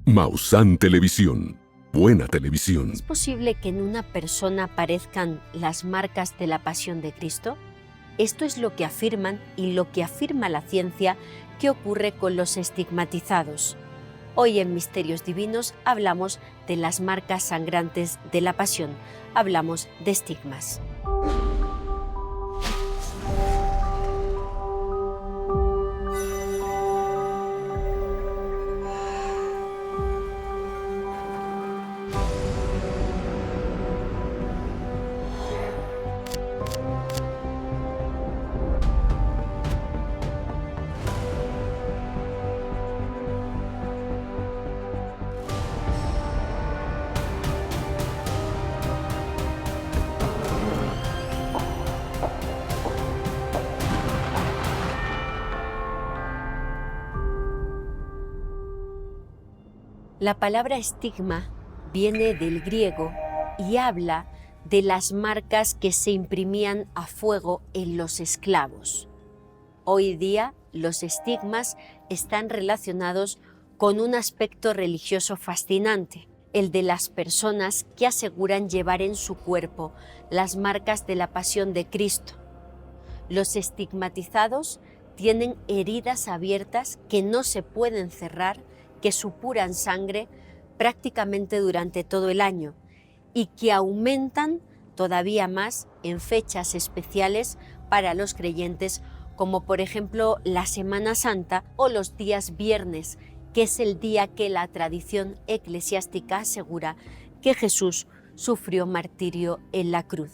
Maussan Televisión. Buena televisión. ¿Es posible que en una persona aparezcan las marcas de la pasión de Cristo? Esto es lo que afirman y lo que afirma la ciencia que ocurre con los estigmatizados. Hoy en Misterios Divinos hablamos de las marcas sangrantes de la pasión, hablamos de estigmas. La palabra estigma viene del griego y habla de las marcas que se imprimían a fuego en los esclavos. Hoy día los estigmas están relacionados con un aspecto religioso fascinante, el de las personas que aseguran llevar en su cuerpo las marcas de la pasión de Cristo. Los estigmatizados tienen heridas abiertas que no se pueden cerrar, que supuran sangre prácticamente durante todo el año y que aumentan todavía más en fechas especiales para los creyentes, como por ejemplo la Semana Santa o los días viernes, que es el día que la tradición eclesiástica asegura que Jesús sufrió martirio en la cruz.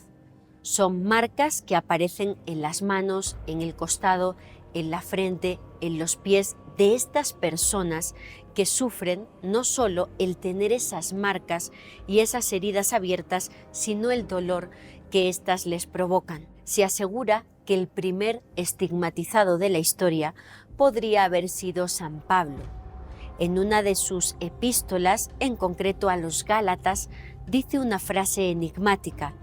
Son marcas que aparecen en las manos, en el costado, en la frente, en los pies de estas personas que sufren no solo el tener esas marcas y esas heridas abiertas, sino el dolor que éstas les provocan. Se asegura que el primer estigmatizado de la historia podría haber sido San Pablo. En una de sus epístolas, en concreto a los Gálatas, dice una frase enigmática: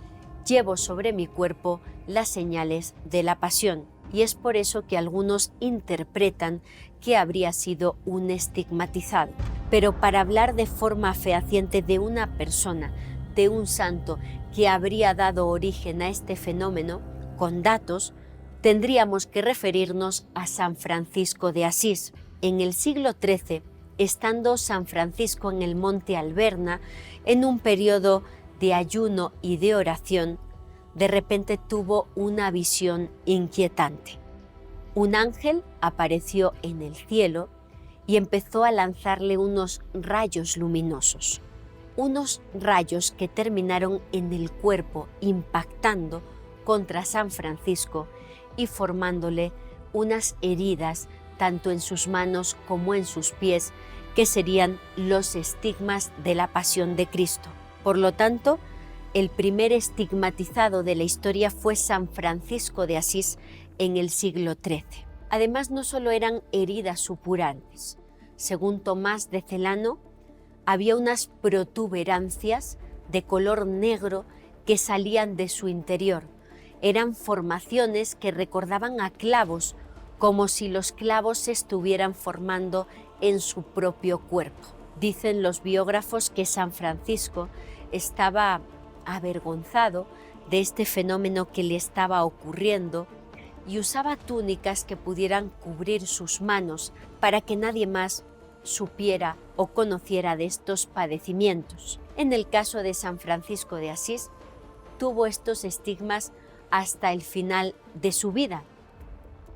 «Llevo sobre mi cuerpo las señales de la pasión». Y es por eso que algunos interpretan que habría sido un estigmatizado. Pero para hablar de forma fehaciente de una persona, de un santo que habría dado origen a este fenómeno, con datos, tendríamos que referirnos a San Francisco de Asís. En el siglo XIII, estando San Francisco en el monte Alberna, en un periodo de ayuno y de oración, de repente tuvo una visión inquietante. Un ángel apareció en el cielo y empezó a lanzarle unos rayos luminosos, unos rayos que terminaron en el cuerpo impactando contra San Francisco y formándole unas heridas tanto en sus manos como en sus pies, que serían los estigmas de la pasión de Cristo. Por lo tanto, el primer estigmatizado de la historia fue San Francisco de Asís en el siglo XIII. Además, no solo eran heridas supurantes. Según Tomás de Celano, había unas protuberancias de color negro que salían de su interior. Eran formaciones que recordaban a clavos, como si los clavos se estuvieran formando en su propio cuerpo. Dicen los biógrafos que San Francisco estaba avergonzado de este fenómeno que le estaba ocurriendo y usaba túnicas que pudieran cubrir sus manos para que nadie más supiera o conociera de estos padecimientos. En el caso de San Francisco de Asís, tuvo estos estigmas hasta el final de su vida.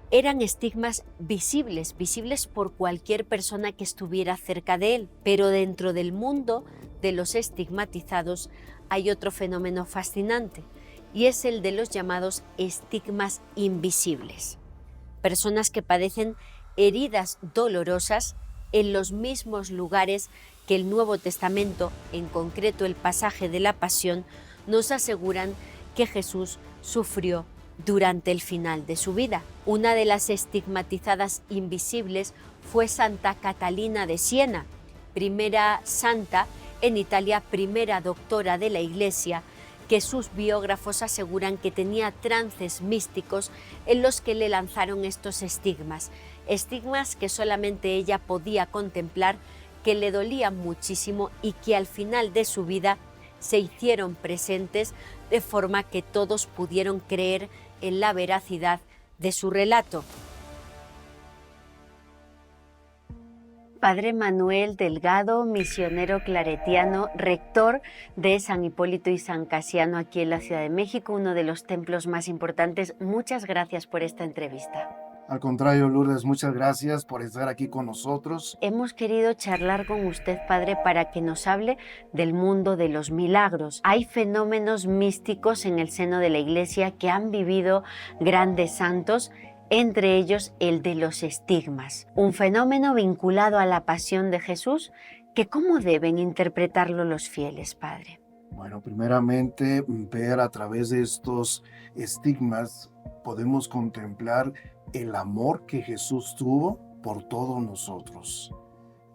Eran estigmas visibles por cualquier persona que estuviera cerca de él, pero dentro del mundo de los estigmatizados hay otro fenómeno fascinante, y es el de los llamados estigmas invisibles. Personas que padecen heridas dolorosas en los mismos lugares que el Nuevo Testamento, en concreto el pasaje de la Pasión, nos aseguran que Jesús sufrió durante el final de su vida. Una de las estigmatizadas invisibles fue Santa Catalina de Siena, primera santa en Italia, primera doctora de la Iglesia, que sus biógrafos aseguran que tenía trances místicos en los que le lanzaron estos estigmas que solamente ella podía contemplar, que le dolían muchísimo y que al final de su vida se hicieron presentes de forma que todos pudieron creer en la veracidad de su relato. Padre Manuel Delgado, misionero claretiano, rector de San Hipólito y San Casiano aquí en la Ciudad de México, uno de los templos más importantes. Muchas gracias por esta entrevista. Al contrario, Lourdes, muchas gracias por estar aquí con nosotros. Hemos querido charlar con usted, Padre, para que nos hable del mundo de los milagros. Hay fenómenos místicos en el seno de la Iglesia que han vivido grandes santos, entre ellos el de los estigmas, un fenómeno vinculado a la pasión de Jesús, que ¿cómo deben interpretarlo los fieles, Padre? Bueno, primeramente, ver a través de estos estigmas, podemos contemplar el amor que Jesús tuvo por todos nosotros.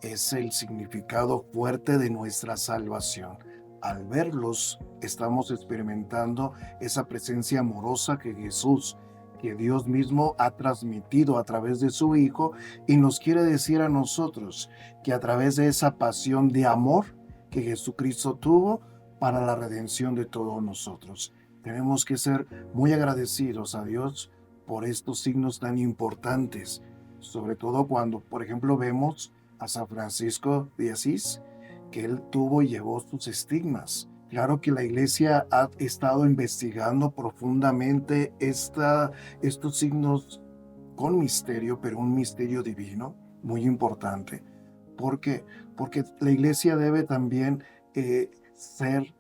Es el significado fuerte de nuestra salvación. Al verlos, estamos experimentando esa presencia amorosa que Dios mismo ha transmitido a través de su Hijo, y nos quiere decir a nosotros que a través de esa pasión de amor que Jesucristo tuvo para la redención de todos nosotros, tenemos que ser muy agradecidos a Dios por estos signos tan importantes, sobre todo cuando, por ejemplo, vemos a San Francisco de Asís, que él tuvo y llevó sus estigmas. Claro que la Iglesia ha estado investigando profundamente estos signos con misterio, pero un misterio divino muy importante. ¿Por qué? Porque la Iglesia debe también ser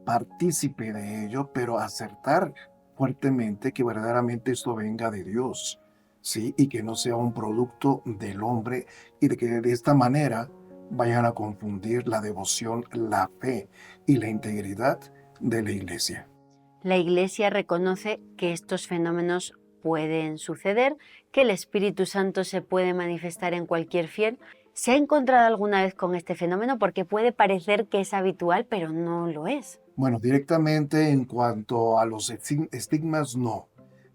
partícipe de ello, pero acertar fuertemente que verdaderamente esto venga de Dios, ¿sí? Y que no sea un producto del hombre, y de que de esta manera vayan a confundir la devoción, la fe y la integridad de la Iglesia. La Iglesia reconoce que estos fenómenos pueden suceder, que el Espíritu Santo se puede manifestar en cualquier fiel. ¿Se ha encontrado alguna vez con este fenómeno? Porque puede parecer que es habitual, pero no lo es. Bueno, directamente en cuanto a los estigmas, no.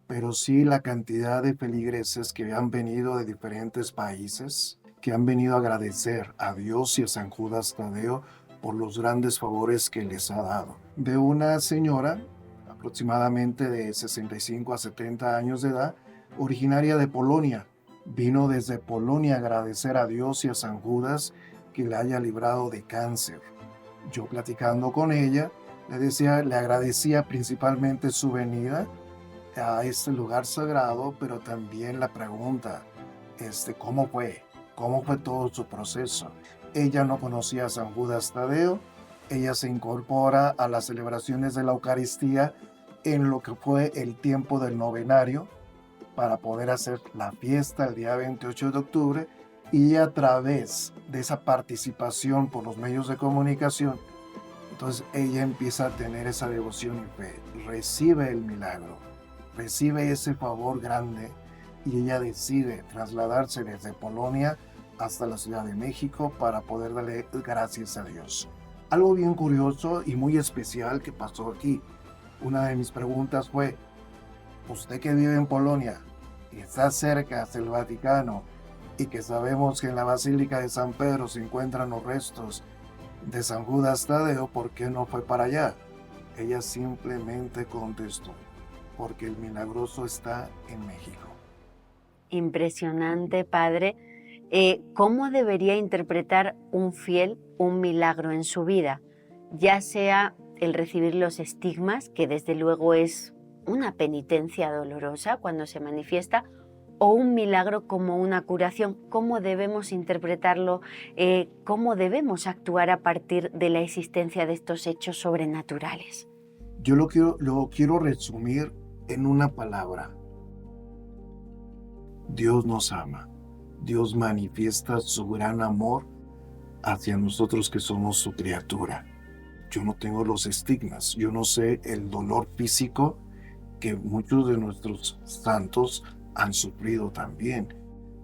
Pero sí la cantidad de feligreses que han venido de diferentes países, que han venido a agradecer a Dios y a San Judas Tadeo por los grandes favores que les ha dado. De una señora, aproximadamente de 65 a 70 años de edad, originaria de Polonia. Vino desde Polonia a agradecer a Dios y a San Judas que le haya librado de cáncer. Yo, platicando con ella, le agradecía principalmente su venida a este lugar sagrado, pero también la pregunta, ¿cómo fue? ¿Cómo fue todo su proceso? Ella no conocía a San Judas Tadeo. Ella se incorpora a las celebraciones de la Eucaristía en lo que fue el tiempo del novenario para poder hacer la fiesta el día 28 de octubre, y a través de esa participación por los medios de comunicación, entonces ella empieza a tener esa devoción y fe, recibe el milagro, recibe ese favor grande, y ella decide trasladarse desde Polonia hasta la Ciudad de México para poder darle gracias a Dios. Algo bien curioso y muy especial que pasó aquí. Una de mis preguntas fue, usted que vive en Polonia y está cerca del Vaticano, y que sabemos que en la Basílica de San Pedro se encuentran los restos de San Judas Tadeo, ¿por qué no fue para allá? Ella simplemente contestó, porque el milagroso está en México. Impresionante, Padre. ¿Cómo debería interpretar un fiel un milagro en su vida? Ya sea el recibir los estigmas, que desde luego es una penitencia dolorosa cuando se manifiesta, o un milagro como una curación. ¿Cómo debemos interpretarlo? ¿Cómo debemos actuar a partir de la existencia de estos hechos sobrenaturales? Yo lo quiero resumir en una palabra. Dios nos ama. Dios manifiesta su gran amor hacia nosotros que somos su criatura. Yo no tengo los estigmas, yo no sé el dolor físico que muchos de nuestros santos han sufrido también.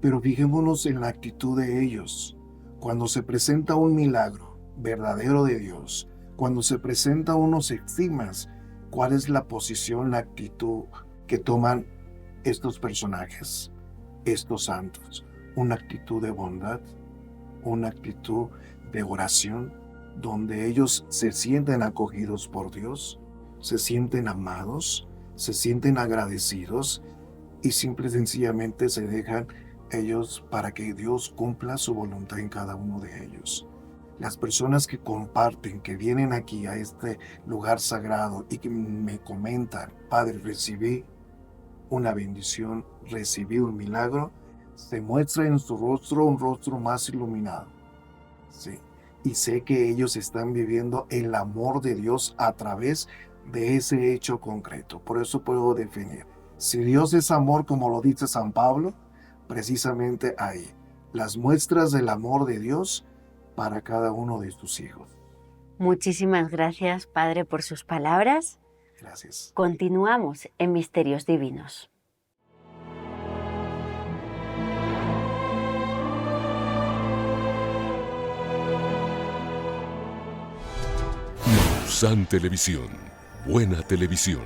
Pero fijémonos en la actitud de ellos. Cuando se presenta un milagro verdadero de Dios, cuando se presenta unos estigmas, ¿cuál es la posición, la actitud que toman estos personajes, estos santos? Una actitud de bondad, una actitud de oración, donde ellos se sienten acogidos por Dios, se sienten amados, se sienten agradecidos y simple y sencillamente se dejan ellos para que Dios cumpla su voluntad en cada uno de ellos. Las personas que comparten, que vienen aquí a este lugar sagrado y que me comentan, Padre, recibí una bendición, recibí un milagro, se muestra en su rostro un rostro más iluminado. Sí. Y sé que ellos están viviendo el amor de Dios a través de ese hecho concreto. Por eso puedo definir. Si Dios es amor, como lo dice San Pablo, precisamente ahí, las muestras del amor de Dios para cada uno de tus hijos. Muchísimas gracias, Padre, por sus palabras. Gracias. Continuamos en Misterios Divinos. San Televisión, buena televisión.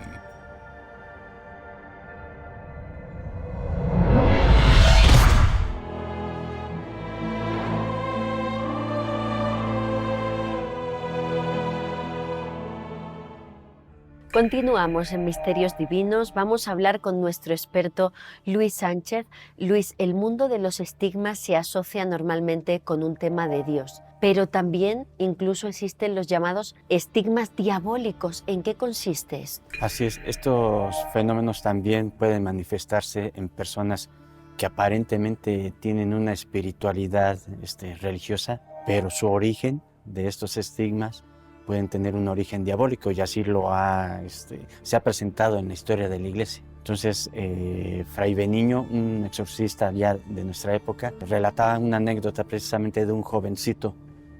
Continuamos en Misterios Divinos. Vamos a hablar con nuestro experto Luis Sánchez. Luis, el mundo de los estigmas se asocia normalmente con un tema de Dios, pero también incluso existen los llamados estigmas diabólicos. ¿En qué consiste esto? Así es, estos fenómenos también pueden manifestarse en personas que aparentemente tienen una espiritualidad religiosa, pero su origen de estos estigmas pueden tener un origen diabólico y así se ha presentado en la historia de la Iglesia. Entonces, Fray Beniño, un exorcista ya de nuestra época, relataba una anécdota precisamente de un jovencito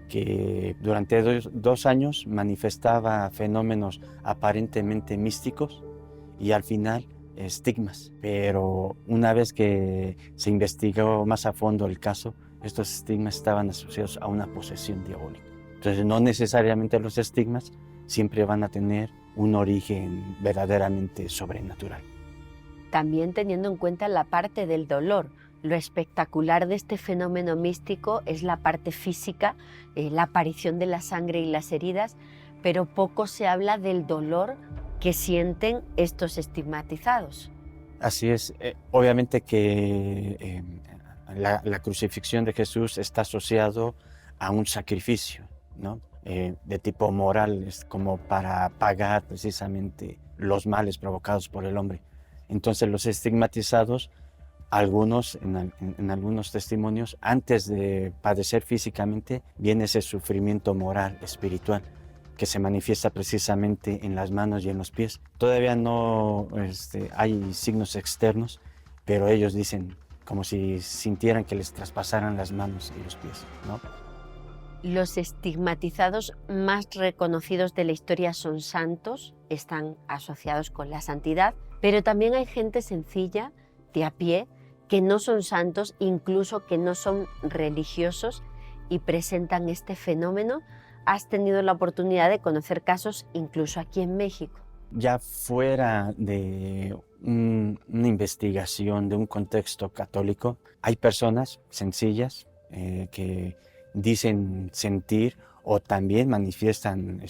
que durante dos años manifestaba fenómenos aparentemente místicos y al final estigmas. Pero una vez que se investigó más a fondo el caso, estos estigmas estaban asociados a una posesión diabólica. Entonces, no necesariamente los estigmas siempre van a tener un origen verdaderamente sobrenatural. También teniendo en cuenta la parte del dolor. Lo espectacular de este fenómeno místico es la parte física, la aparición de la sangre y las heridas, pero poco se habla del dolor que sienten estos estigmatizados. Así es, obviamente que la crucifixión de Jesús está asociado a un sacrificio, ¿no? De tipo moral, es como para pagar precisamente los males provocados por el hombre. Entonces los estigmatizados, algunos, en algunos testimonios, antes de padecer físicamente, viene ese sufrimiento moral, espiritual, que se manifiesta precisamente en las manos y en los pies. Todavía no hay signos externos, pero ellos dicen como si sintieran que les traspasaran las manos y los pies, ¿no? Los estigmatizados más reconocidos de la historia son santos, están asociados con la santidad, pero también hay gente sencilla, de a pie, que no son santos, incluso que no son religiosos y presentan este fenómeno. Has tenido la oportunidad de conocer casos incluso aquí en México. Ya fuera de una investigación de un contexto católico, hay personas sencillas que dicen sentir o también manifiestan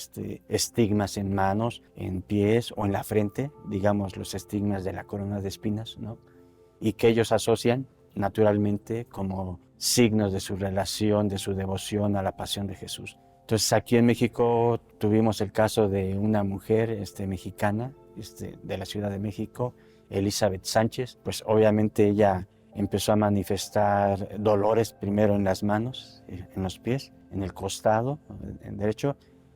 estigmas en manos, en pies o en la frente, digamos los estigmas de la corona de espinas, ¿no? Y que ellos asocian naturalmente como signos de su relación, de su devoción a la pasión de Jesús. Entonces aquí en México tuvimos el caso de una mujer mexicana de la Ciudad de México, Elizabeth Sánchez. Pues obviamente ella empezó a manifestar dolores primero en las manos, en los pies, en el costado en derecho,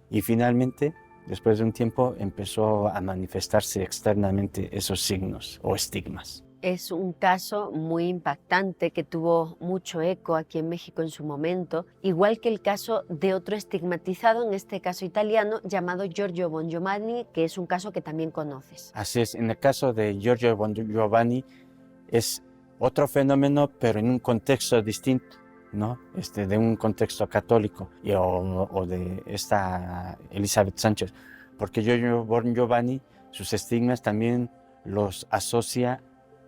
y finalmente, después de un tiempo, empezó a manifestarse externamente esos signos o estigmas. Es un caso muy impactante que tuvo mucho eco aquí en México en su momento, igual que el caso de otro estigmatizado, en este caso italiano, llamado Giorgio Bongiovanni, que es un caso que también conoces. Así es, en el caso de Giorgio Bongiovanni es otro fenómeno, pero en un contexto distinto, ¿no? De un contexto católico o de esta Elizabeth Sánchez, porque Giorgio Bongiovanni, sus estigmas también los asocia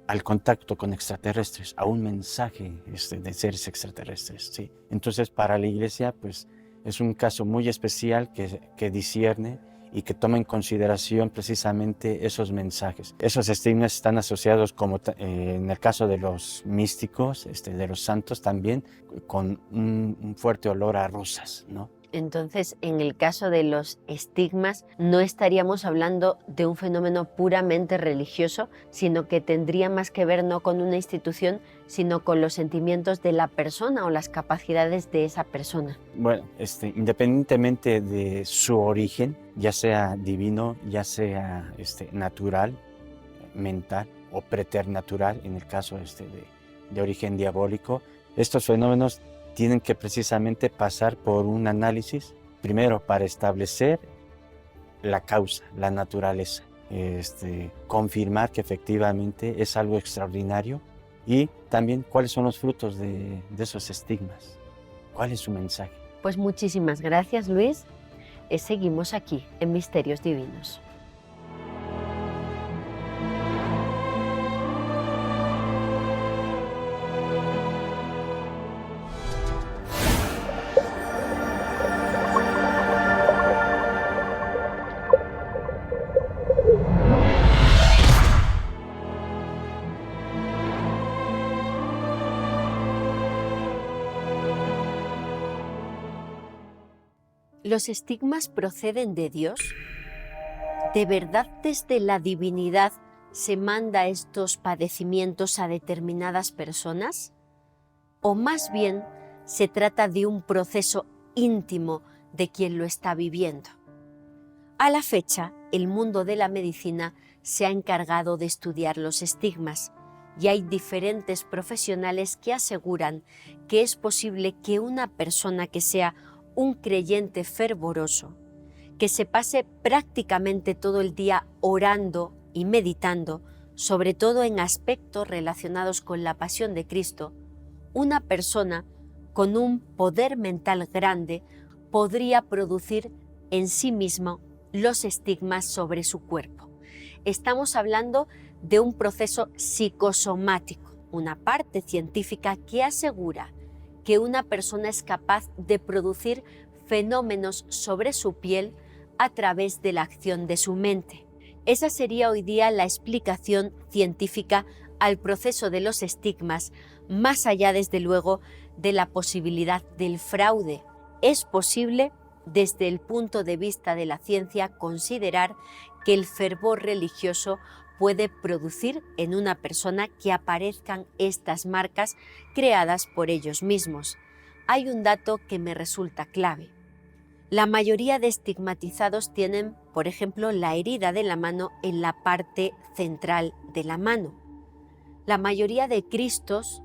al contacto con extraterrestres, a un mensaje de seres extraterrestres. ¿Sí? Entonces, para la Iglesia, pues, es un caso muy especial que discierne y que toma en consideración precisamente esos mensajes. Esos estigmas están asociados, como en el caso de los místicos, de los santos también, con un fuerte olor a rosas, ¿no? Entonces, en el caso de los estigmas, no estaríamos hablando de un fenómeno puramente religioso, sino que tendría más que ver no con una institución, sino con los sentimientos de la persona o las capacidades de esa persona. Bueno, independientemente de su origen, ya sea divino, ya sea natural, mental o preternatural, en el caso de origen diabólico, estos fenómenos tienen que precisamente pasar por un análisis, primero para establecer la causa, la naturaleza, confirmar que efectivamente es algo extraordinario y también cuáles son los frutos de esos estigmas, cuál es su mensaje. Pues muchísimas gracias, Luis. Seguimos aquí en Misterios Divinos. ¿Los estigmas proceden de Dios? ¿De verdad desde la divinidad se manda estos padecimientos a determinadas personas? ¿O más bien se trata de un proceso íntimo de quien lo está viviendo? A la fecha, el mundo de la medicina se ha encargado de estudiar los estigmas y hay diferentes profesionales que aseguran que es posible que una persona que sea un creyente fervoroso, que se pase prácticamente todo el día orando y meditando, sobre todo en aspectos relacionados con la pasión de Cristo, una persona con un poder mental grande podría producir en sí mismo los estigmas sobre su cuerpo. Estamos hablando de un proceso psicosomático, una parte científica que asegura que una persona es capaz de producir fenómenos sobre su piel a través de la acción de su mente. Esa sería hoy día la explicación científica al proceso de los estigmas, más allá, desde luego, de la posibilidad del fraude. Es posible, desde el punto de vista de la ciencia, considerar que el fervor religioso puede producir en una persona que aparezcan estas marcas creadas por ellos mismos. Hay un dato que me resulta clave. La mayoría de estigmatizados tienen, por ejemplo, la herida de la mano en la parte central de la mano. La mayoría de cristos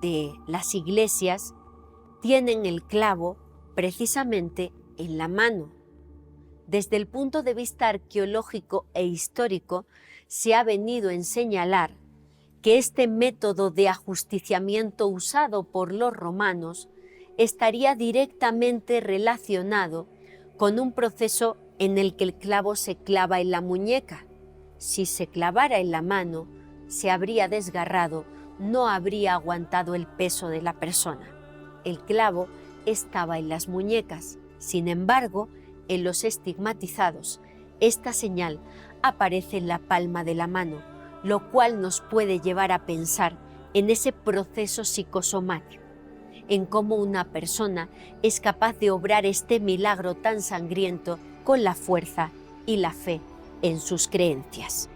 de las iglesias tienen el clavo precisamente en la mano. Desde el punto de vista arqueológico e histórico, se ha venido a señalar que este método de ajusticiamiento usado por los romanos estaría directamente relacionado con un proceso en el que el clavo se clava en la muñeca. Si se clavara en la mano, se habría desgarrado, no habría aguantado el peso de la persona. El clavo estaba en las muñecas. Sin embargo, en los estigmatizados, esta señal aparece en la palma de la mano, lo cual nos puede llevar a pensar en ese proceso psicosomático, en cómo una persona es capaz de obrar este milagro tan sangriento con la fuerza y la fe en sus creencias.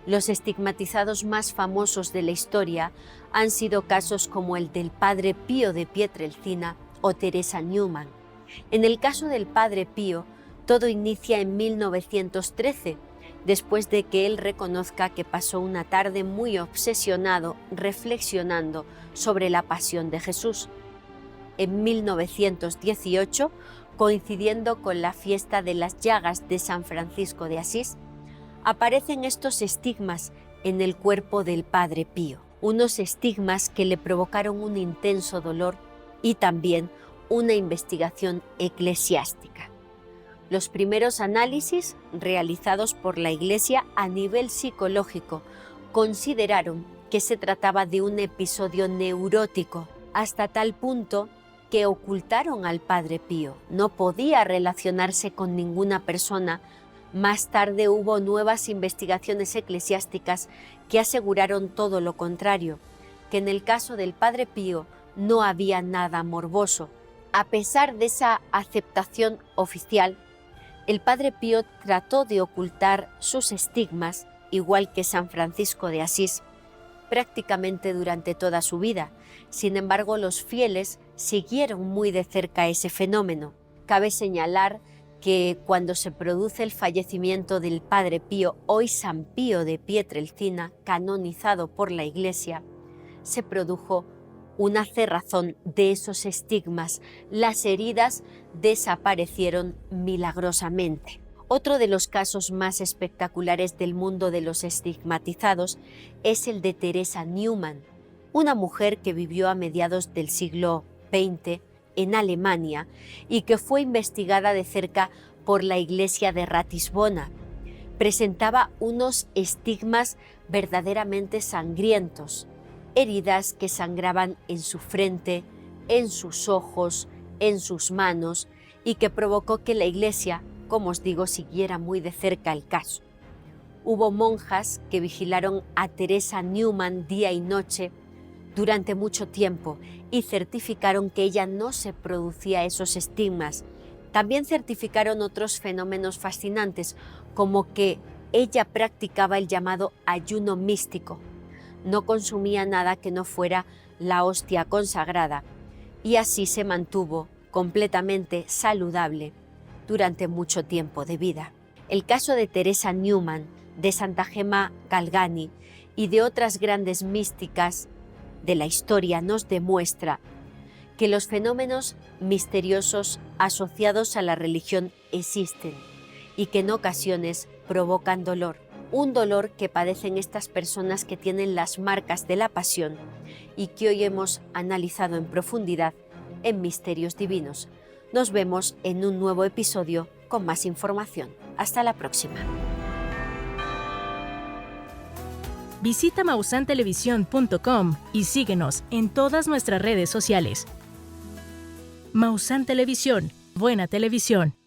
Los estigmatizados más famosos de la historia han sido casos como el del Padre Pío de Pietrelcina o Teresa Newman. En el caso del Padre Pío, todo inicia en 1913, después de que él reconozca que pasó una tarde muy obsesionado reflexionando sobre la pasión de Jesús. En 1918, coincidiendo con la fiesta de las llagas de San Francisco de Asís, aparecen estos estigmas en el cuerpo del Padre Pío, unos estigmas que le provocaron un intenso dolor y también una investigación eclesiástica. Los primeros análisis realizados por la Iglesia a nivel psicológico consideraron que se trataba de un episodio neurótico, hasta tal punto que ocultaron al Padre Pío. No podía relacionarse con ninguna persona. Más tarde hubo nuevas investigaciones eclesiásticas que aseguraron todo lo contrario, que en el caso del Padre Pío no había nada morboso. A pesar de esa aceptación oficial, el Padre Pío trató de ocultar sus estigmas, igual que San Francisco de Asís, prácticamente durante toda su vida. Sin embargo, los fieles siguieron muy de cerca ese fenómeno. Cabe señalar que cuando se produce el fallecimiento del Padre Pío, hoy San Pío de Pietrelcina, canonizado por la Iglesia, se produjo una cerrazón de esos estigmas. Las heridas desaparecieron milagrosamente. Otro de los casos más espectaculares del mundo de los estigmatizados es el de Teresa Neumann, una mujer que vivió a mediados del siglo XX en Alemania y que fue investigada de cerca por la iglesia de Ratisbona. Presentaba unos estigmas verdaderamente sangrientos, heridas que sangraban en su frente, en sus ojos, en sus manos, y que provocó que la iglesia, como os digo, siguiera muy de cerca el caso. Hubo monjas que vigilaron a Teresa Neumann día y noche durante mucho tiempo y certificaron que ella no se producía esos estigmas. También certificaron otros fenómenos fascinantes, como que ella practicaba el llamado ayuno místico. No consumía nada que no fuera la hostia consagrada y así se mantuvo completamente saludable durante mucho tiempo de vida. El caso de Teresa Neumann, de Santa Gemma Galgani y de otras grandes místicas de la historia nos demuestra que los fenómenos misteriosos asociados a la religión existen y que en ocasiones provocan dolor. Un dolor que padecen estas personas que tienen las marcas de la pasión y que hoy hemos analizado en profundidad en Misterios Divinos. Nos vemos en un nuevo episodio con más información. Hasta la próxima. Visita mausantelevisión.com y síguenos en todas nuestras redes sociales. Maussan Televisión, buena televisión.